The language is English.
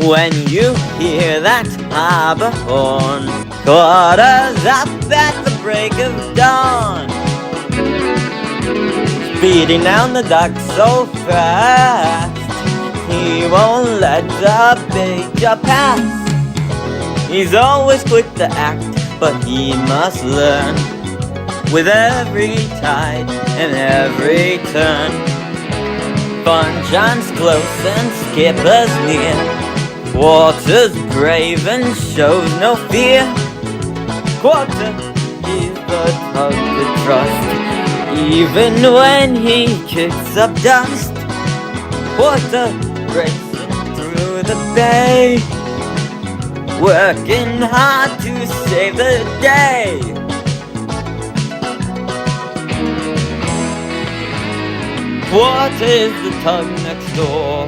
when you hear that harbor horn. Quarters up at the break of dawn, speeding down the dock so fast, he won't let the Major pass. He's always quick to act, but he must learn. With every tide and every turn, fun shines close and skippers near. Water's brave and shows no fear. Quarter is the tug to trust, even when he kicks up dust. Quarter racing through the bay, working hard to save the day. Quarter is the tug next door,